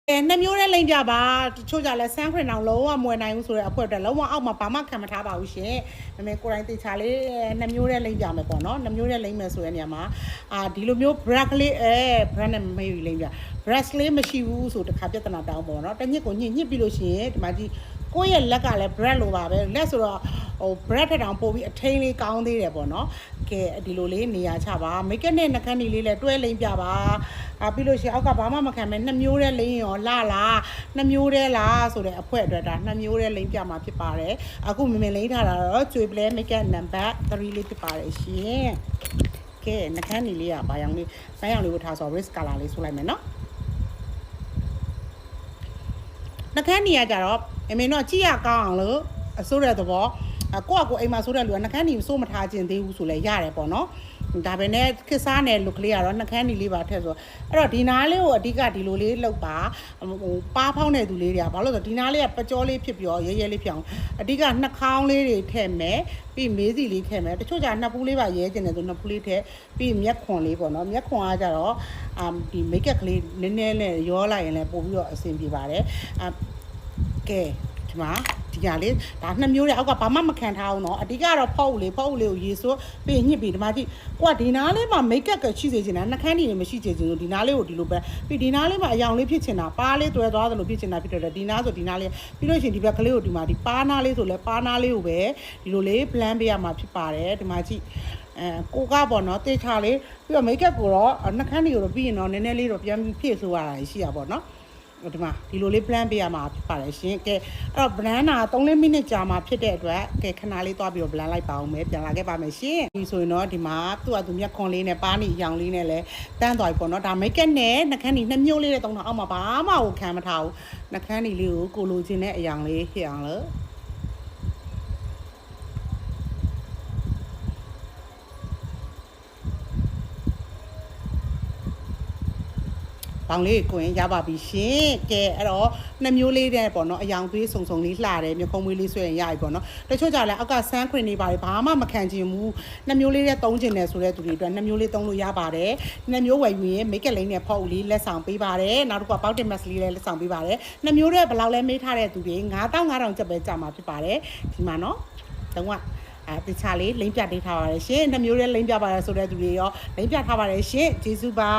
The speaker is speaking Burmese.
နှစ်မျိုးနဲ့လိမ့်ပြပါတချို့ကြလဲဆန်းခရင်အောင်လုံးဝမွေနိုင်ဘူးဆိုတဲ့အဖွဲအတွက်လုံးဝအောက်မှာဘာမှခံမထားပါဘူးရှင်မမေကိုယ်တိုင်တေချာလေးနှစ်မျိုးနဲ့လိမ့်ပြမယ်ပေါ့နော်နှစ်မျိုးနဲ့လိမ့်မယ်ဆိုတဲ့နေရာမှာဒီလိုမျိုး brand လေးbrand နဲ့မေးပြီးလိမ့်ပြ brand လေးမရှိဘူးဆိုတခါပြဿနာတောင်းပေါ့နော်တညစ်ကိုညှစ်ပြီးလို့ရှိရင်ဒီမှာဒီကိုယ့်ရဲ့လက်ကလည်း brand လိုပါပဲလက်ဆိုတော့brand ထက်တောင်ပို့ပြီးအထိန်လေးကောင်းသေးတယ်ပေါ့နော်ကဲဒီလိုလေးနေရာချပါ make up နဲ့နှကန်းလေးလည်းတွဲလိမ့်ပြပါပြီးလို့ရှိရင်အောက်ကဘာမှမခံမဲ့နှစ်မျိုးနဲ့လိမ့်ရောလာလားနှစ်မျိုးတည်းလားဆိုတဲ့အဖွဲအတွက်ဒါနှစ်မျိုးတည်းလိမ့်ပြမှာဖြစ်ပါတယ်အခုမင်းလိမ့်ထားတာတော့ကျွေပလဲ make up number 3လေးဖြစ်ပါတယ်ရှင်ကဲနှကန်းလေးကဘာရောင်လေးပန်းရောင်လေးကိုထားဆို wrist color လေးဆိုလိုက်မယ်နော်နှကန်းနေရကြတော့အမေတို့ကြည့်ရကောင်းအောင်လို့အစိုးရသဘောကိုအိမ်မှာဆိုတဲ့လူကနှကန်းနေစိုးမထားခြင်းသေးဘူးဆိုလဲရတယ်ပေါ့နော်ဒါပဲနဲ့ခစ်စားနယ်လုတ်ကလေးကတော့နှကန်းနေလေးပါထက်ဆိုအဲ့တော့ဒီနားလေးကိုအဓိကဒီလိုလေးလောက်ပါပါဖောင်းတဲ့သူလေးတွေကဘာလို့ဆိုဒီနားလေးကပကြောလေးဖြစ်ပြီးရဲရဲလေးဖြစ်အောင်အဓိကနှာခေါင်းလေးတွေထည့်မယ်ပြီးမေးစီလေးထည့်မယ်တချို့ကနှာပူးလေးပါရဲကျင်တယ်ဆိုနှာပူးလေးထည့်ပြီးမျက်ခွန်လေးပေါ့နော်မျက်ခွန်ကကြတော့ဒီ make up ကလေးနည်းနည်းနဲ့ရောလိုက်ရင်လည်းပို့ပြီးတော့အဆင်ပြေပါတယ်ကဲဒီမှာဒီကလေးဒါနှစ်မျိုးနဲ့အောက်ကဘာမှမခံထားအောင်နော်အဓိကတော့ဖောက်လေးကိုရေဆိုးပြီးညှစ်ပြီးဒီမှာကြည့်ကိုကဒီနားလေးမှာ make up ကရှိစေချင်တာနှကန်းတွေမရှိချင်ဘူးဒီနားလေးကိုဒီလိုပဲပြီးဒီနားလေးမှာအယောင်လေးဖြစ်ချင်တာပါးလေးတွဲသွားသလိုဖြစ်ချင်တာဖြစ်တော့ဒီနားဆိုဒီနားလေးပြီးလို့ရှိရင်ဒီဘက်ကလေးကိုဒီမှာဒီပါးနားလေးဆိုလဲပါးနားလေးကိုပဲဒီလိုလေး blend ပေးရမှာဖြစ်ပါတယ်ဒီမှာကြည့်ကိုကပေါ့နော်တေချာလေးပြီးတော့ make up ကိုတော့နှကန်းတွေကိုတော့ပြီးရင်တော့နည်းနည်းလေးတော့ပြန်ဖြည့်ဆိုရတာရှိရပါတော့နော်ဒီမှာဒီလိုလေး plan ပေးရမှာဖြစ်ပါတယ်ရှင်ကဲအဲ့တော့ blend တာ3-4မိနစ်ကြာမှာဖြစ်တဲ့အတွက်ကဲခဏလေးသွားပြီးတော့ blend လိုက်ပါအောင်မယ်ပြန်လာခဲ့ပါမယ်ရှင်ဒီဆိုရင်တော့ဒီမှာသူ့အတူမျက်ခွန်လေးနဲ့ပါးနီအယောင်လေးနဲ့လဲတန်းသွားပြီပေါ့နော်ဒါ make up နဲ့နှကန်းဒီနှစ်မျိုးလေးနဲ့တုံးတော့အောက်မှာဘာမှကိုခံမထားဘူးနှကန်းဒီလေးကိုလိုချင်တဲ့အယောင်လေးဖြစ်အောင်လို့ပေါင်လေးကိုရင်ရပါပြီရှင်ကဲအဲ့တော့နှစ်မျိုးလေးတဲ့ပေါ့နော်အယောင်သွေးစုံစုံလေးလှတယ်မျက်ခုံးမွေးလေးဆွဲရင်ရပြီပေါ့နော်တချို့ကြလည်းအောက်ကဆန်းခရင်နေပါတယ်ဘာမှမခံချင်ဘူးနှစ်မျိုးလေးတဲ့သုံးချင်တယ်ဆိုတဲ့သူတွေအတွက်နှစ်မျိုးလေးသုံးလို့ရပါတယ်နှစ်မျိုးဝယ်ယူရင် make up လေးနဲ့ဖောက်လေးလက်ဆောင်ပေးပါတယ်နောက်တစ်ခုက powder mask လေးလည်းလက်ဆောင်ပေးပါတယ်နှစ်မျိုးတဲ့ဘယ်လောက်လဲမေးထားတဲ့သူတွေ9500ကျပ်ပဲကြာမှာဖြစ်ပါတယ်ဒီမှာနော်တုံးကတခြားလေးလိမ့်ပြပေးထားပါတယ်ရှင်နှစ်မျိုးလေးလိမ့်ပြပါတယ်ဆိုတဲ့သူတွေရောလိမ့်ပြထားပါတယ်ရှင်ကျေးဇူးပါ